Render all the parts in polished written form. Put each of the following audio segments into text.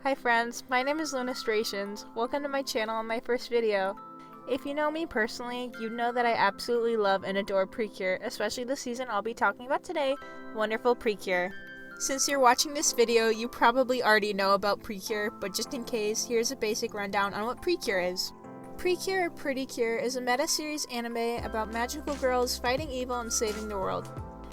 Hi friends, my name is Lunastrations. Welcome to my channel and my first video. If you know me personally, you know that I absolutely love and adore Precure, especially the season I'll be talking about today, Wonderful Precure. Since you're watching this video, you probably already know about Precure, but just in case, here's a basic rundown on what Precure is. Precure or Pretty Cure is a meta-series anime about magical girls fighting evil and saving the world.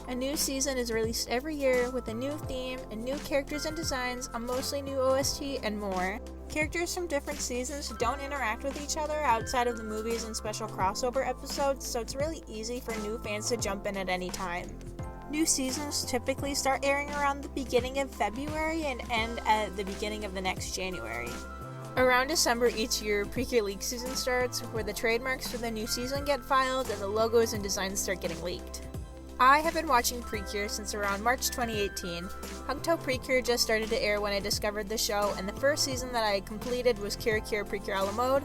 A new season is released every year with a new theme and new characters and designs, a mostly new OST, and more. Characters from different seasons don't interact with each other outside of the movies and special crossover episodes, so it's really easy for new fans to jump in at any time. New seasons typically start airing around the beginning of February and end at the beginning of the next January. Around December each year, Precure Leak season starts, where the trademarks for the new season get filed and the logos and designs start getting leaked. I have been watching Precure since around March 2018. Hugto Precure just started to air when I discovered the show, and the first season that I completed was Cure Precure a la mode.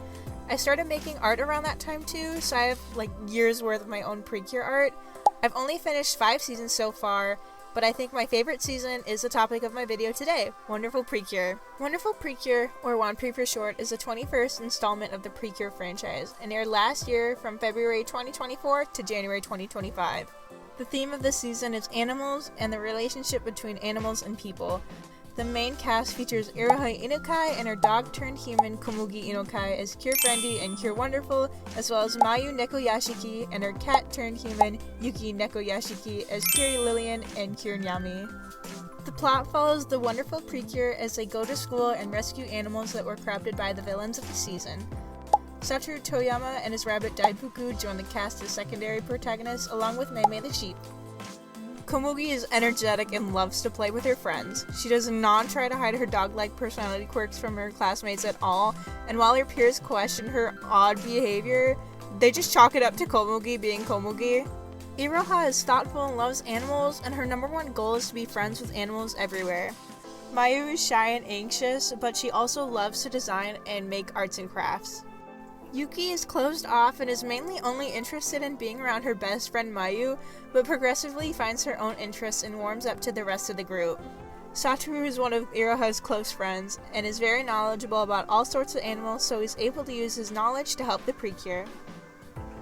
I started making art around that time too, so I have years worth of my own Precure art. I've only finished 5 seasons so far, but I think my favorite season is the topic of my video today, Wonderful Precure. Wonderful Precure, or WanPre for short, is the 21st installment of the Precure franchise, and aired last year from February 2024 to January 2025. The theme of this season is animals and the relationship between animals and people. The main cast features Iroha Inukai and her dog-turned-human Komugi Inukai as Cure Friendly and Cure Wonderful, as well as Mayu Nekoyashiki and her cat-turned-human Yuki Nekoyashiki as Cure Lillian and Cure Nyami. The plot follows the Wonderful Precure as they go to school and rescue animals that were corrupted by the villains of the season. Satoru Toyama and his rabbit Daifuku join the cast as secondary protagonists, along with Meimei the sheep. Komugi is energetic and loves to play with her friends. She does not try to hide her dog-like personality quirks from her classmates at all, and while her peers question her odd behavior, they just chalk it up to Komugi being Komugi. Iroha is thoughtful and loves animals, and her number one goal is to be friends with animals everywhere. Mayu is shy and anxious, but she also loves to design and make arts and crafts. Yuki is closed off and is mainly only interested in being around her best friend Mayu, but progressively finds her own interests and warms up to the rest of the group. Satoru is one of Iroha's close friends, and is very knowledgeable about all sorts of animals, so he's able to use his knowledge to help the Precure.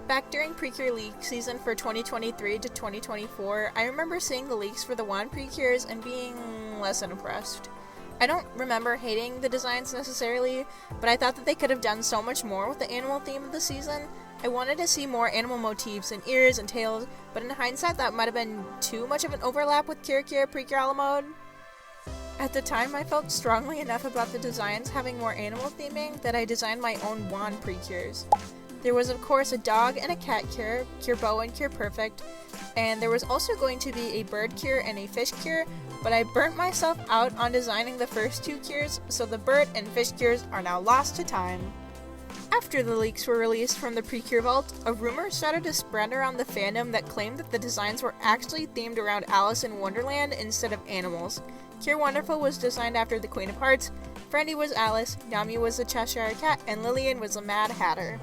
Back during Precure Leak season for 2023 to 2024, I remember seeing the leaks for the WanPrecures and being less than impressed. I don't remember hating the designs necessarily, but I thought that they could have done so much more with the animal theme of the season. I wanted to see more animal motifs and ears and tails, but in hindsight that might have been too much of an overlap with Cure Precure a la mode. At the time, I felt strongly enough about the designs having more animal theming that I designed my own WanPrecures. There was of course a dog and a cat cure, Cure Bow and Cure Perfect, and there was also going to be a bird cure and a fish cure, but I burnt myself out on designing the first 2 cures, so the bird and fish cures are now lost to time. After the leaks were released from the Precure Vault, a rumor started to spread around the fandom that claimed that the designs were actually themed around Alice in Wonderland instead of animals. Cure Wonderful was designed after the Queen of Hearts, Friendly was Alice, Nyami was the Cheshire Cat, and Lillian was the Mad Hatter.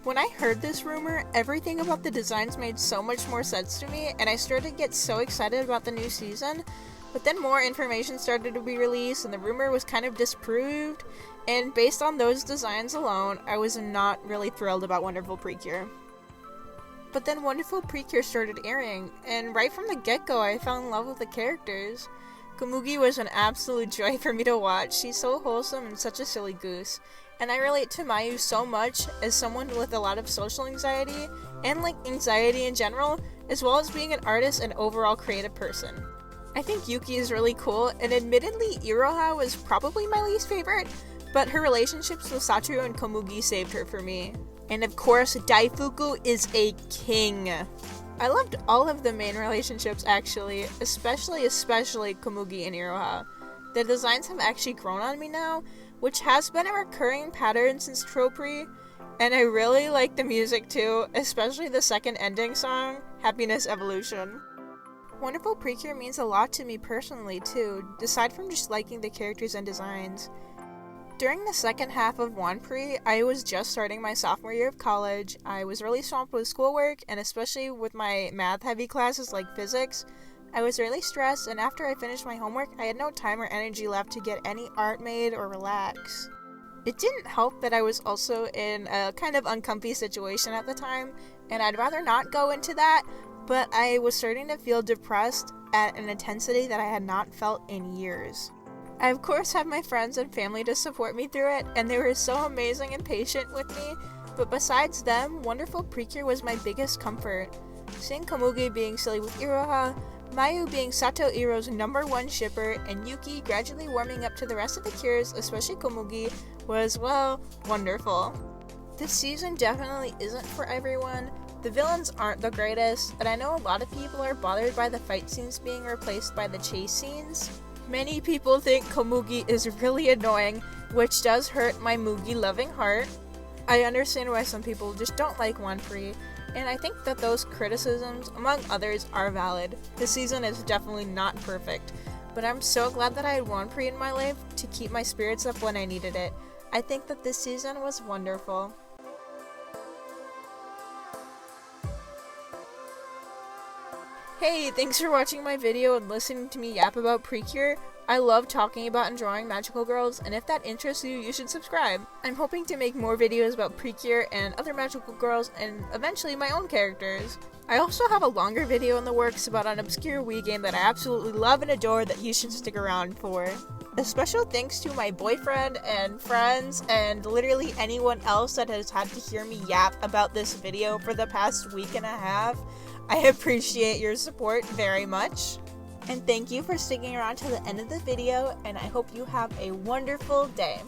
When I heard this rumor, everything about the designs made so much more sense to me, and I started to get so excited about the new season, but then more information started to be released and the rumor was kind of disproved, and based on those designs alone, I was not really thrilled about Wonderful Precure. But then Wonderful Precure started airing, and right from the get-go I fell in love with the characters. Komugi was an absolute joy for me to watch. She's so wholesome and such a silly goose. And I relate to Mayu so much as someone with a lot of social anxiety, and anxiety in general, as well as being an artist and overall creative person. I think Yuki is really cool, and admittedly Iroha was probably my least favorite, but her relationships with Satoru and Komugi saved her for me. And of course, Daifuku is a king. I loved all of the main relationships actually, especially Komugi and Iroha. The designs have actually grown on me now, which has been a recurring pattern since Tropre, and I really like the music too, especially the second ending song, Happiness Evolution. Wonderful Precure means a lot to me personally too, aside from just liking the characters and designs. During the second half of WanPre, I was just starting my sophomore year of college. I was really swamped with schoolwork, and especially with my math-heavy classes like physics. I was really stressed, and after I finished my homework, I had no time or energy left to get any art made or relax. It didn't help that I was also in a kind of uncomfy situation at the time, and I'd rather not go into that, but I was starting to feel depressed at an intensity that I had not felt in years. I of course have my friends and family to support me through it, and they were so amazing and patient with me, but besides them, Wonderful Precure was my biggest comfort. Seeing Komugi being silly with Iroha, Mayu being Sato Iro's #1 shipper, and Yuki gradually warming up to the rest of the cures, especially Komugi, was, well, wonderful. This season definitely isn't for everyone. The villains aren't the greatest, and I know a lot of people are bothered by the fight scenes being replaced by the chase scenes. Many people think Komugi is really annoying, which does hurt my Mugi-loving heart. I understand why some people just don't like WanPre, and I think that those criticisms, among others, are valid. This season is definitely not perfect, but I'm so glad that I had WanPre in my life to keep my spirits up when I needed it. I think that this season was wonderful. Hey, thanks for watching my video and listening to me yap about Precure. I love talking about and drawing magical girls, and if that interests you, you should subscribe. I'm hoping to make more videos about Precure and other magical girls, and eventually my own characters. I also have a longer video in the works about an obscure Wii game that I absolutely love and adore that you should stick around for. A special thanks to my boyfriend and friends and literally anyone else that has had to hear me yap about this video for the past week and a half. I appreciate your support very much. And thank you for sticking around to the end of the video, and I hope you have a wonderful day.